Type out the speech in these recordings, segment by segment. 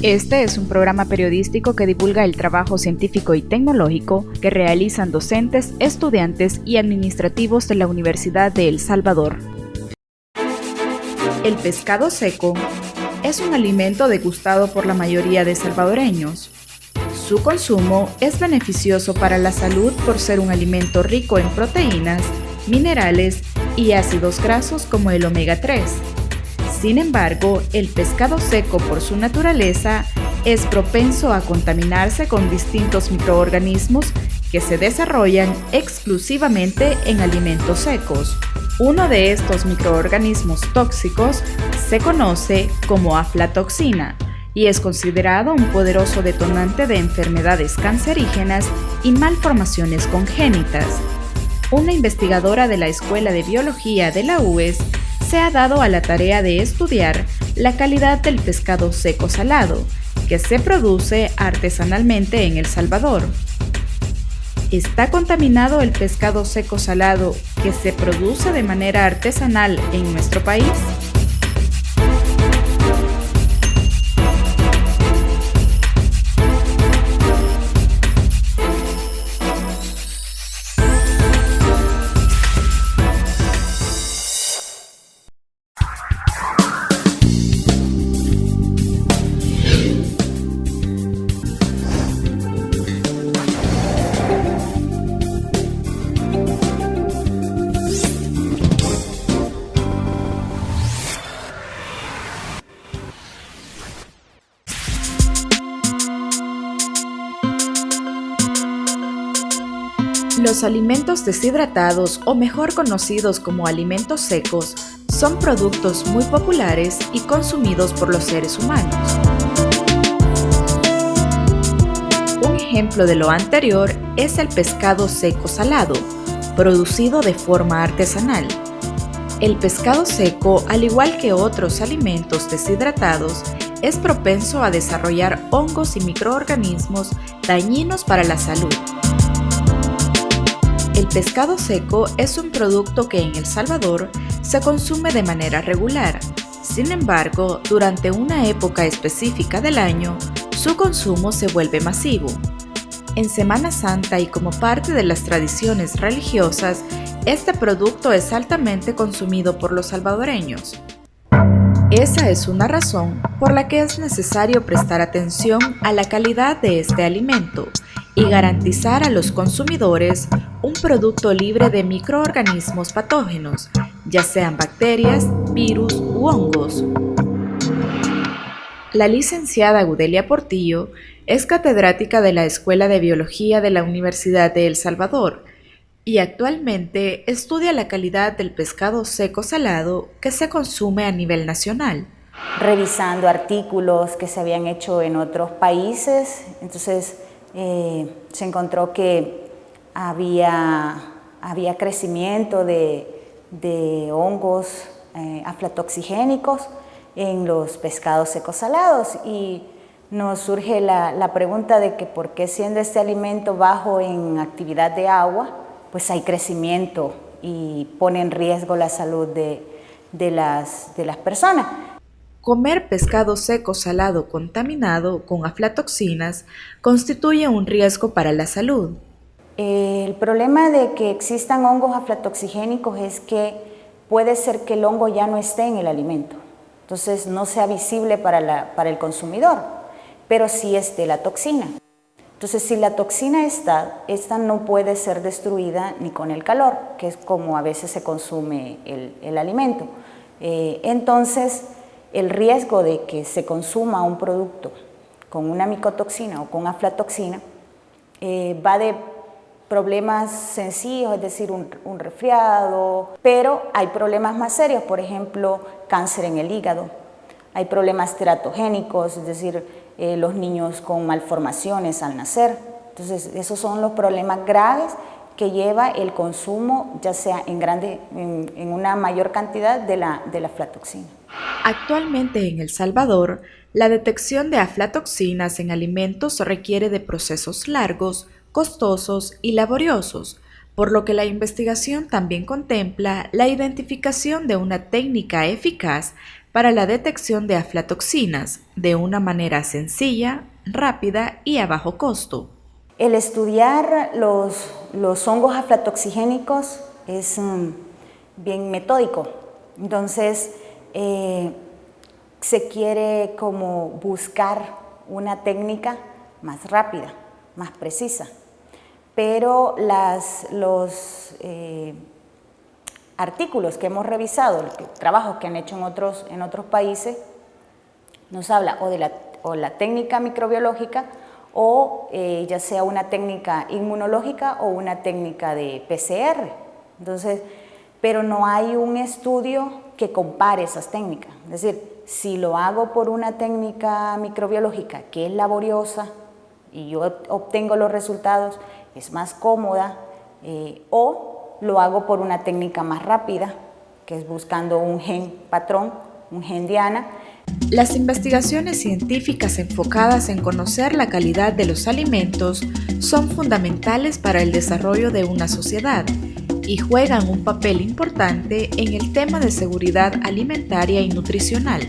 Este es un programa periodístico que divulga el trabajo científico y tecnológico que realizan docentes, estudiantes y administrativos de la Universidad de El Salvador. El pescado seco es un alimento degustado por la mayoría de salvadoreños. Su consumo es beneficioso para la salud por ser un alimento rico en proteínas, minerales y ácidos grasos como el omega 3. Sin embargo, el pescado seco por su naturaleza es propenso a contaminarse con distintos microorganismos que se desarrollan exclusivamente en alimentos secos. Uno de estos microorganismos tóxicos se conoce como aflatoxina y es considerado un poderoso detonante de enfermedades cancerígenas y malformaciones congénitas. Una investigadora de la Escuela de Biología de la UES se ha dado a la tarea de estudiar la calidad del pescado seco salado, que se produce artesanalmente en El Salvador. ¿Está contaminado el pescado seco salado que se produce de manera artesanal en nuestro país? Los alimentos deshidratados, o mejor conocidos como alimentos secos, son productos muy populares y consumidos por los seres humanos. Un ejemplo de lo anterior es el pescado seco salado, producido de forma artesanal. El pescado seco, al igual que otros alimentos deshidratados, es propenso a desarrollar hongos y microorganismos dañinos para la salud. El pescado seco es un producto que en El Salvador se consume de manera regular. Sin embargo, durante una época específica del año, su consumo se vuelve masivo. En Semana Santa y como parte de las tradiciones religiosas, este producto es altamente consumido por los salvadoreños. Esa es una razón por la que es necesario prestar atención a la calidad de este alimento y garantizar a los consumidores un producto libre de microorganismos patógenos, ya sean bacterias, virus u hongos. La licenciada Gudelia Portillo es catedrática de la Escuela de Biología de la Universidad de El Salvador y actualmente estudia la calidad del pescado seco salado que se consume a nivel nacional. Revisando artículos que se habían hecho en otros países, entonces se encontró que había crecimiento de hongos aflatoxigénicos en los pescados secos salados y nos surge la pregunta de que por qué siendo este alimento bajo en actividad de agua, pues hay crecimiento y pone en riesgo la salud de las personas. Comer pescado seco salado contaminado con aflatoxinas constituye un riesgo para la salud. El problema de que existan hongos aflatoxigénicos es que puede ser que el hongo ya no esté en el alimento, entonces no sea visible para el consumidor, pero sí esté la toxina. Entonces, si la toxina está, esta no puede ser destruida ni con el calor, que es como a veces se consume el alimento. Entonces, el riesgo de que se consuma un producto con una micotoxina o con aflatoxina va de problemas sencillos, es decir, un resfriado, pero hay problemas más serios, por ejemplo, cáncer en el hígado, hay problemas teratogénicos, es decir, los niños con malformaciones al nacer. Entonces, esos son los problemas graves que lleva el consumo, ya sea en una mayor cantidad de la aflatoxina. Actualmente en El Salvador, la detección de aflatoxinas en alimentos requiere de procesos largos, costosos y laboriosos, por lo que la investigación también contempla la identificación de una técnica eficaz para la detección de aflatoxinas de una manera sencilla, rápida y a bajo costo. El estudiar los hongos aflatoxigénicos es bien metódico. Entonces, se quiere como buscar una técnica más rápida, más precisa. Pero los artículos que hemos revisado, los trabajos que han hecho en otros países, nos habla o la técnica microbiológica o ya sea una técnica inmunológica o una técnica de PCR. Entonces, pero no hay un estudio que compare esas técnicas. Es decir, si lo hago por una técnica microbiológica que es laboriosa y yo obtengo los resultados, es más cómoda, o lo hago por una técnica más rápida, que es buscando un gen patrón, un gen diana. Las investigaciones científicas enfocadas en conocer la calidad de los alimentos son fundamentales para el desarrollo de una sociedad y juegan un papel importante en el tema de seguridad alimentaria y nutricional.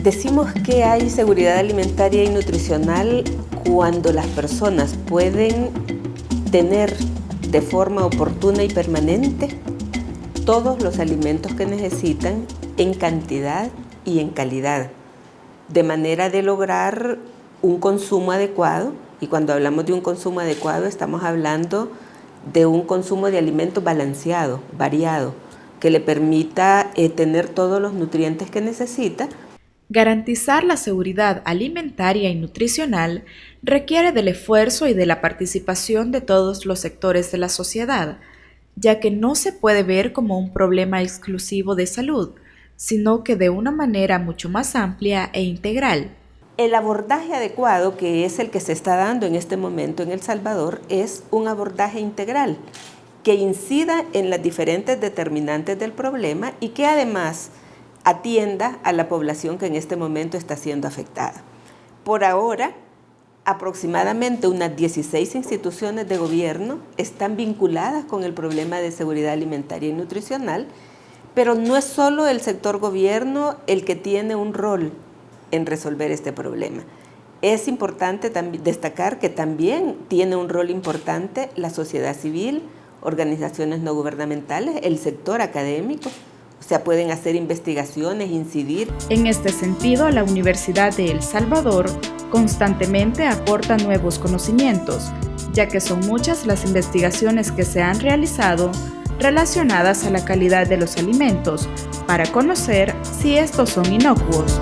Decimos que hay seguridad alimentaria y nutricional cuando las personas pueden tener de forma oportuna y permanente todos los alimentos que necesitan en cantidad y en calidad, de manera de lograr un consumo adecuado. Y cuando hablamos de un consumo adecuado estamos hablando de un consumo de alimentos balanceado, variado, que le permita tener todos los nutrientes que necesita. Garantizar la seguridad alimentaria y nutricional requiere del esfuerzo y de la participación de todos los sectores de la sociedad, ya que no se puede ver como un problema exclusivo de salud, sino que de una manera mucho más amplia e integral. El abordaje adecuado, que es el que se está dando en este momento en El Salvador, es un abordaje integral que incida en las diferentes determinantes del problema y que además atienda a la población que en este momento está siendo afectada. Por ahora, aproximadamente unas 16 instituciones de gobierno están vinculadas con el problema de seguridad alimentaria y nutricional, pero no es solo el sector gobierno el que tiene un rol en resolver este problema. Es importante destacar que también tiene un rol importante la sociedad civil, organizaciones no gubernamentales, el sector académico. O sea, pueden hacer investigaciones, incidir. En este sentido, la Universidad de El Salvador constantemente aporta nuevos conocimientos, ya que son muchas las investigaciones que se han realizado relacionadas a la calidad de los alimentos para conocer si estos son inocuos.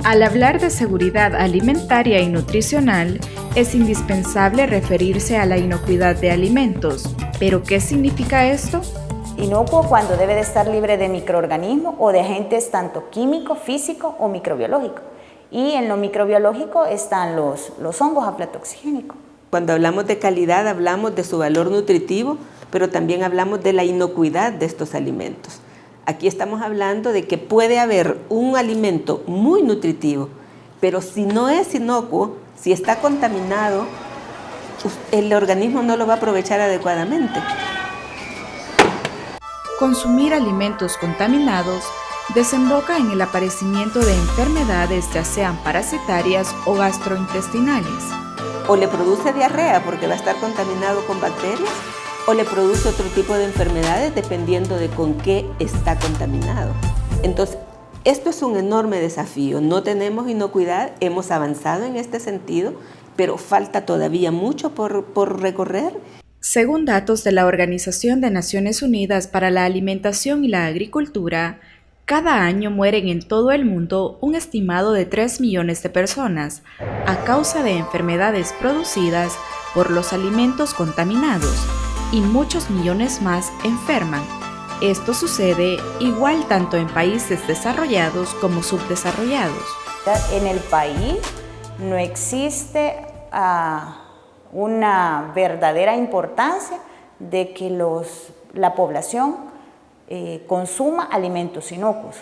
Al hablar de seguridad alimentaria y nutricional, es indispensable referirse a la inocuidad de alimentos. ¿Pero qué significa esto? Inocuo cuando debe de estar libre de microorganismos o de agentes tanto químico, físico o microbiológico. Y en lo microbiológico están los hongos aflatoxigénicos. Cuando hablamos de calidad hablamos de su valor nutritivo, pero también hablamos de la inocuidad de estos alimentos. Aquí estamos hablando de que puede haber un alimento muy nutritivo, pero si no es inocuo, si está contaminado, el organismo no lo va a aprovechar adecuadamente. Consumir alimentos contaminados desemboca en el aparecimiento de enfermedades, ya sean parasitarias o gastrointestinales. O le produce diarrea porque va a estar contaminado con bacterias, o le produce otro tipo de enfermedades dependiendo de con qué está contaminado. Entonces, esto es un enorme desafío. No tenemos inocuidad, hemos avanzado en este sentido, pero falta todavía mucho por recorrer. Según datos de la Organización de Naciones Unidas para la Alimentación y la Agricultura, cada año mueren en todo el mundo un estimado de 3 millones de personas a causa de enfermedades producidas por los alimentos contaminados, y muchos millones más enferman. Esto sucede igual tanto en países desarrollados como subdesarrollados. En el país no existe una verdadera importancia de que la población consuma alimentos inocuos.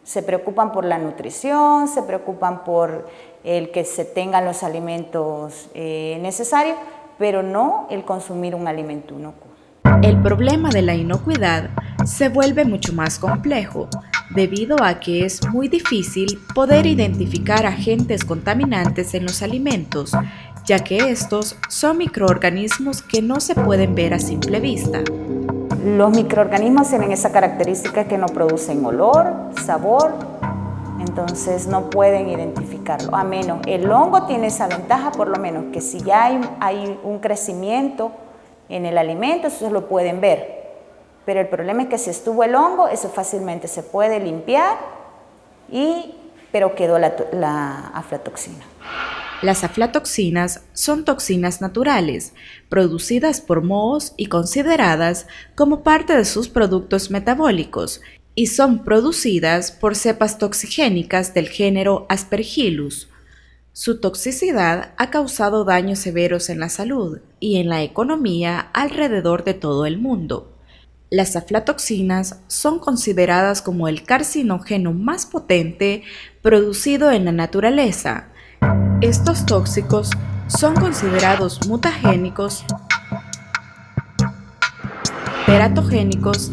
Se preocupan por la nutrición, se preocupan por el que se tengan los alimentos necesarios, pero no el consumir un alimento inocuo. El problema de la inocuidad se vuelve mucho más complejo, debido a que es muy difícil poder identificar agentes contaminantes en los alimentos, ya que estos son microorganismos que no se pueden ver a simple vista. Los microorganismos tienen esa característica que no producen olor, sabor, entonces no pueden identificarlo. A menos, el hongo tiene esa ventaja, por lo menos, que si ya hay un crecimiento en el alimento, eso lo pueden ver. Pero el problema es que si estuvo el hongo, eso fácilmente se puede limpiar, pero quedó la aflatoxina. Las aflatoxinas son toxinas naturales, producidas por mohos y consideradas como parte de sus productos metabólicos, y son producidas por cepas toxigénicas del género Aspergillus. Su toxicidad ha causado daños severos en la salud y en la economía alrededor de todo el mundo. Las aflatoxinas son consideradas como el carcinógeno más potente producido en la naturaleza. Estos tóxicos son considerados mutagénicos, teratogénicos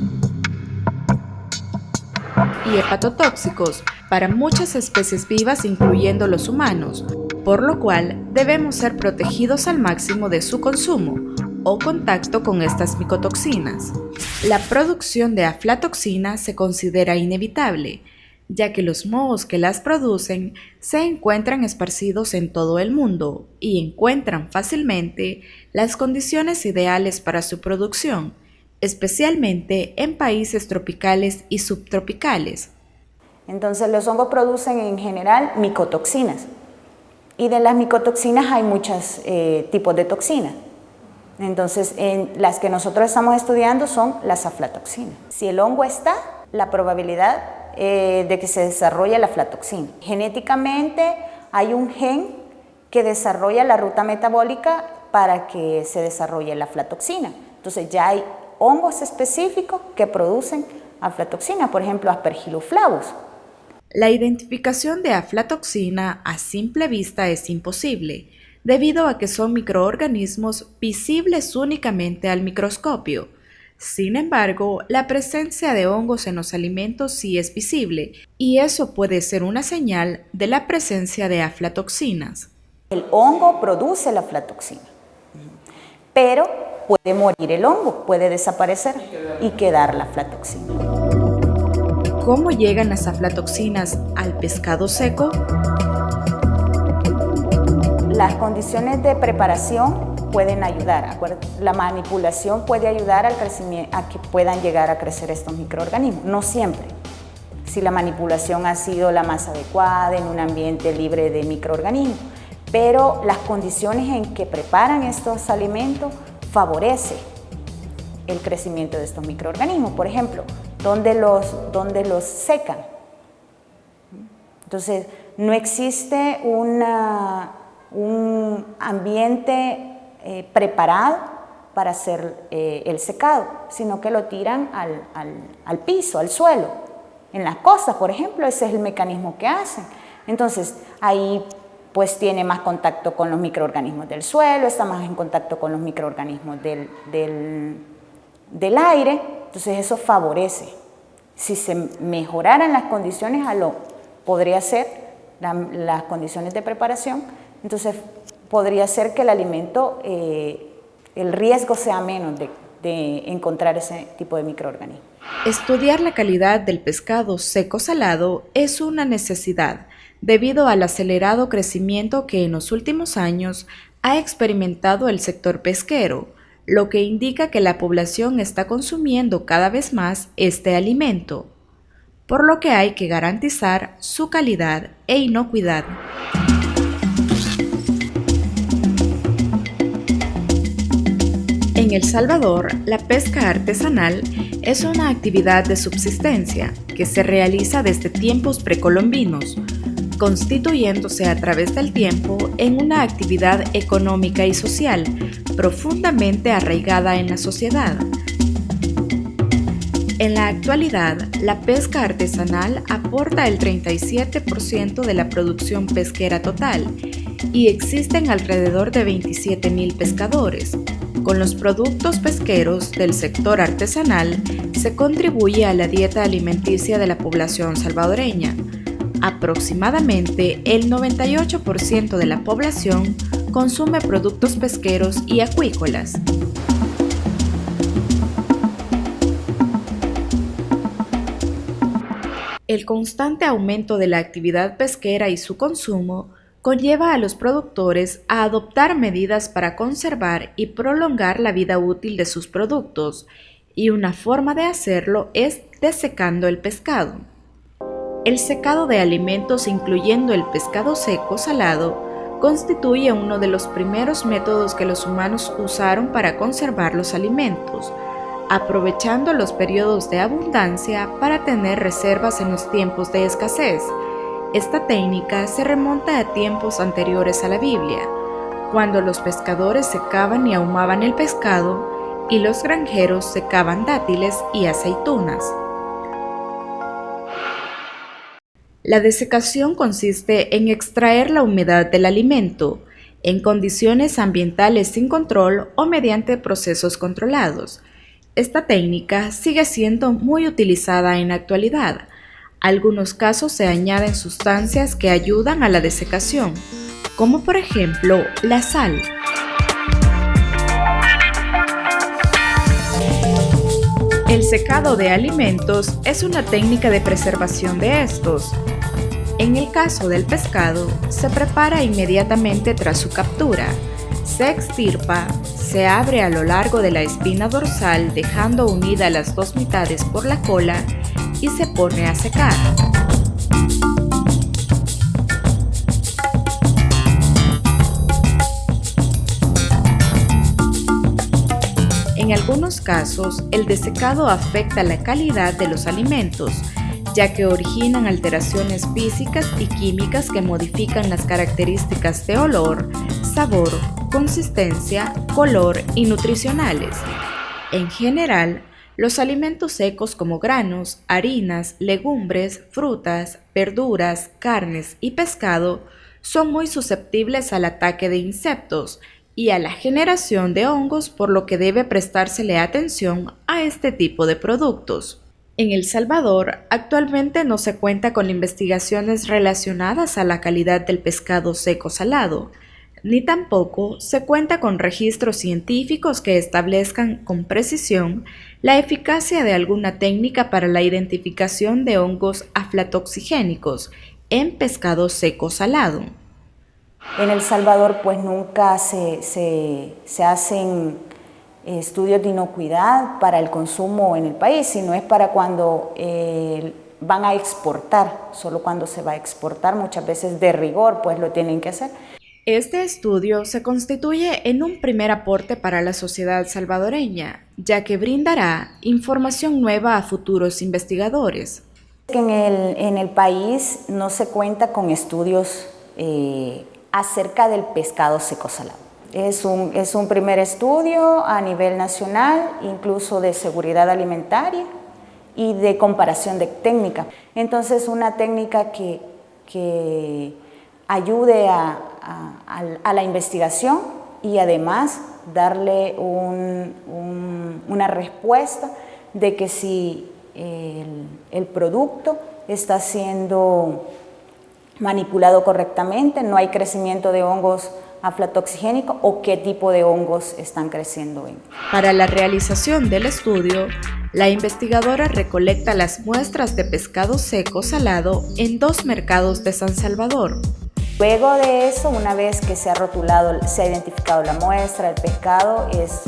y hepatotóxicos para muchas especies vivas, incluyendo los humanos, por lo cual debemos ser protegidos al máximo de su consumo o contacto con estas micotoxinas. La producción de aflatoxina se considera inevitable, ya que los mohos que las producen se encuentran esparcidos en todo el mundo y encuentran fácilmente las condiciones ideales para su producción, especialmente en países tropicales y subtropicales. Entonces los hongos producen en general micotoxinas, y de las micotoxinas hay muchos tipos de toxinas. Entonces, las que nosotros estamos estudiando son las aflatoxinas. Si el hongo está, la probabilidad de que se desarrolle la aflatoxina. Genéticamente hay un gen que desarrolla la ruta metabólica para que se desarrolle la aflatoxina. Entonces ya hay hongos específicos que producen aflatoxina, por ejemplo Aspergillus flavus. La identificación de aflatoxina a simple vista es imposible, debido a que son microorganismos visibles únicamente al microscopio. Sin embargo, la presencia de hongos en los alimentos sí es visible, y eso puede ser una señal de la presencia de aflatoxinas. El hongo produce la aflatoxina, pero puede morir el hongo, puede desaparecer y quedar la aflatoxina. ¿Cómo llegan las aflatoxinas al pescado seco? Las condiciones de preparación pueden ayudar. La manipulación puede ayudar al crecimiento, a que puedan llegar a crecer estos microorganismos. No siempre. Si la manipulación ha sido la más adecuada en un ambiente libre de microorganismos, pero las condiciones en que preparan estos alimentos favorece el crecimiento de estos microorganismos. Por ejemplo, donde los secan. Entonces, no existe un ambiente preparado para hacer el secado, sino que lo tiran al piso, al suelo. En las costas, por ejemplo, ese es el mecanismo que hacen. Entonces, ahí pues tiene más contacto con los microorganismos del suelo, está más en contacto con los microorganismos del aire, entonces eso favorece. Si se mejoraran las condiciones, podría ser las condiciones de preparación, entonces podría ser que el alimento, el riesgo sea menos de encontrar ese tipo de microorganismos. Estudiar la calidad del pescado seco-salado es una necesidad, debido al acelerado crecimiento que en los últimos años ha experimentado el sector pesquero, lo que indica que la población está consumiendo cada vez más este alimento, por lo que hay que garantizar su calidad e inocuidad. En El Salvador, la pesca artesanal es una actividad de subsistencia que se realiza desde tiempos precolombinos, constituyéndose a través del tiempo en una actividad económica y social profundamente arraigada en la sociedad. En la actualidad, la pesca artesanal aporta el 37% de la producción pesquera total y existen alrededor de 27,000 pescadores, Con los productos pesqueros del sector artesanal se contribuye a la dieta alimenticia de la población salvadoreña. Aproximadamente el 98% de la población consume productos pesqueros y acuícolas. El constante aumento de la actividad pesquera y su consumo conlleva a los productores a adoptar medidas para conservar y prolongar la vida útil de sus productos, y una forma de hacerlo es desecando el pescado. El secado de alimentos, incluyendo el pescado seco salado, constituye uno de los primeros métodos que los humanos usaron para conservar los alimentos, aprovechando los periodos de abundancia para tener reservas en los tiempos de escasez. Esta técnica se remonta a tiempos anteriores a la Biblia, cuando los pescadores secaban y ahumaban el pescado y los granjeros secaban dátiles y aceitunas. La desecación consiste en extraer la humedad del alimento en condiciones ambientales sin control o mediante procesos controlados. Esta técnica sigue siendo muy utilizada en la actualidad. Algunos casos se añaden sustancias que ayudan a la desecación, como por ejemplo la sal. El secado de alimentos es una técnica de preservación de estos. En el caso del pescado, se prepara inmediatamente tras su captura. Se extirpa, se abre a lo largo de la espina dorsal dejando unidas las dos mitades por la cola y se pone a secar. En algunos casos, el desecado afecta la calidad de los alimentos, ya que originan alteraciones físicas y químicas que modifican las características de olor, sabor, consistencia, color y nutricionales. En general, los alimentos secos como granos, harinas, legumbres, frutas, verduras, carnes y pescado son muy susceptibles al ataque de insectos y a la generación de hongos, por lo que debe prestársele atención a este tipo de productos. En El Salvador, actualmente no se cuenta con investigaciones relacionadas a la calidad del pescado seco salado, ni tampoco se cuenta con registros científicos que establezcan con precisión la eficacia de alguna técnica para la identificación de hongos aflatoxigénicos en pescado seco salado. En El Salvador pues nunca se hacen estudios de inocuidad para el consumo en el país, sino es para cuando van a exportar. Solo cuando se va a exportar, muchas veces de rigor, pues lo tienen que hacer. Este estudio se constituye en un primer aporte para la sociedad salvadoreña, ya que brindará información nueva a futuros investigadores. En el país no se cuenta con estudios acerca del pescado seco salado. Es un primer estudio a nivel nacional, incluso de seguridad alimentaria y de comparación de técnicas. Entonces, una técnica que ayude a la investigación y además darle una respuesta de que si el producto está siendo manipulado correctamente, no hay crecimiento de hongos aflatoxigénicos o qué tipo de hongos están creciendo en. Para la realización del estudio, la investigadora recolecta las muestras de pescado seco salado en 2 mercados de San Salvador. Luego de eso, una vez que se ha rotulado, se ha identificado la muestra, el pescado es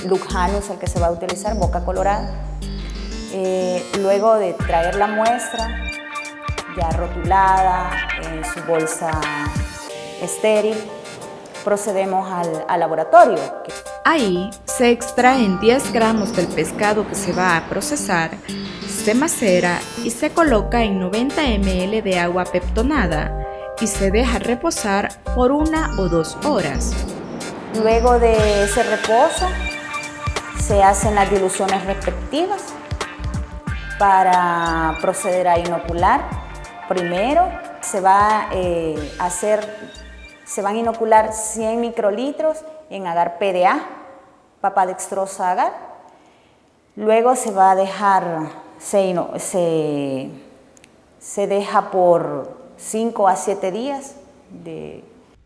Lugjanus el que se va a utilizar, boca colorada. Luego de traer la muestra ya rotulada en su bolsa estéril, procedemos al laboratorio. Ahí se extraen 10 gramos del pescado que se va a procesar, se macera y se coloca en 90 ml de agua peptonada y se deja reposar por 1 o 2 horas. Luego de ese reposo se hacen las diluciones respectivas para proceder a inocular. Primero se van a inocular 100 microlitros en agar PDA papa dextrosa agar. Luego se va a dejar, se deja por 5 a 7 días.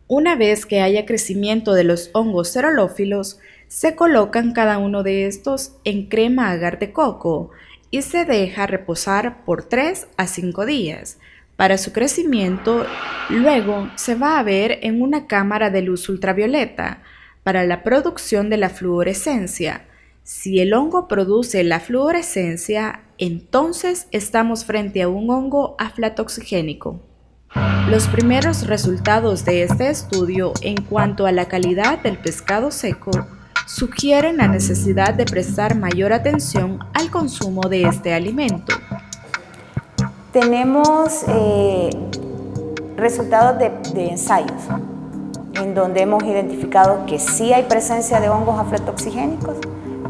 Una vez que haya crecimiento de los hongos xerolófilos, se colocan cada uno de estos en crema agar de coco y se deja reposar por 3 a 5 días. Para su crecimiento, luego se va a ver en una cámara de luz ultravioleta para la producción de la fluorescencia. Si el hongo produce la fluorescencia, entonces estamos frente a un hongo aflatoxigénico. Los primeros resultados de este estudio en cuanto a la calidad del pescado seco sugieren la necesidad de prestar mayor atención al consumo de este alimento. Tenemos resultados de ensayos en donde hemos identificado que sí hay presencia de hongos aflatoxigénicos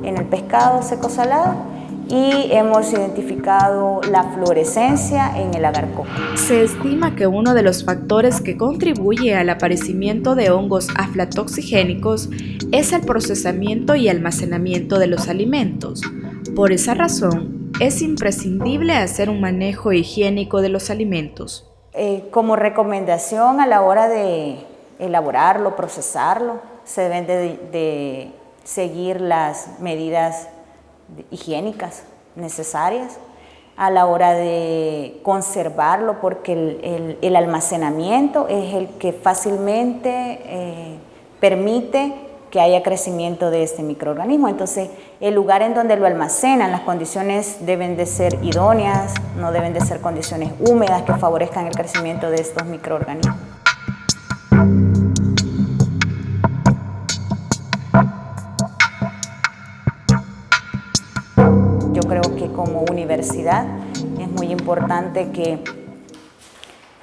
en el pescado seco salado y hemos identificado la fluorescencia en el agar coco. Se estima que uno de los factores que contribuye al aparecimiento de hongos aflatoxigénicos es el procesamiento y almacenamiento de los alimentos. Por esa razón, es imprescindible hacer un manejo higiénico de los alimentos. Como recomendación a la hora de elaborarlo, procesarlo, se deben de seguir las medidas higiénicas necesarias a la hora de conservarlo, porque el almacenamiento es el que fácilmente permite que haya crecimiento de este microorganismo. Entonces, el lugar en donde lo almacenan, las condiciones deben de ser idóneas, no deben de ser condiciones húmedas que favorezcan el crecimiento de estos microorganismos. Yo creo que como universidad es muy importante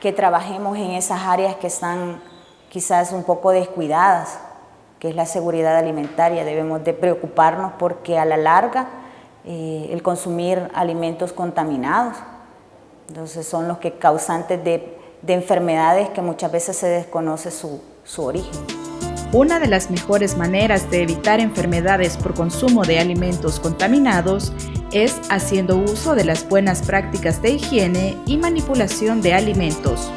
que trabajemos en esas áreas que están quizás un poco descuidadas, que es la seguridad alimentaria. Debemos de preocuparnos porque a la larga el consumir alimentos contaminados, entonces son los que causantes de enfermedades que muchas veces se desconoce su origen. Una de las mejores maneras de evitar enfermedades por consumo de alimentos contaminados es haciendo uso de las buenas prácticas de higiene y manipulación de alimentos.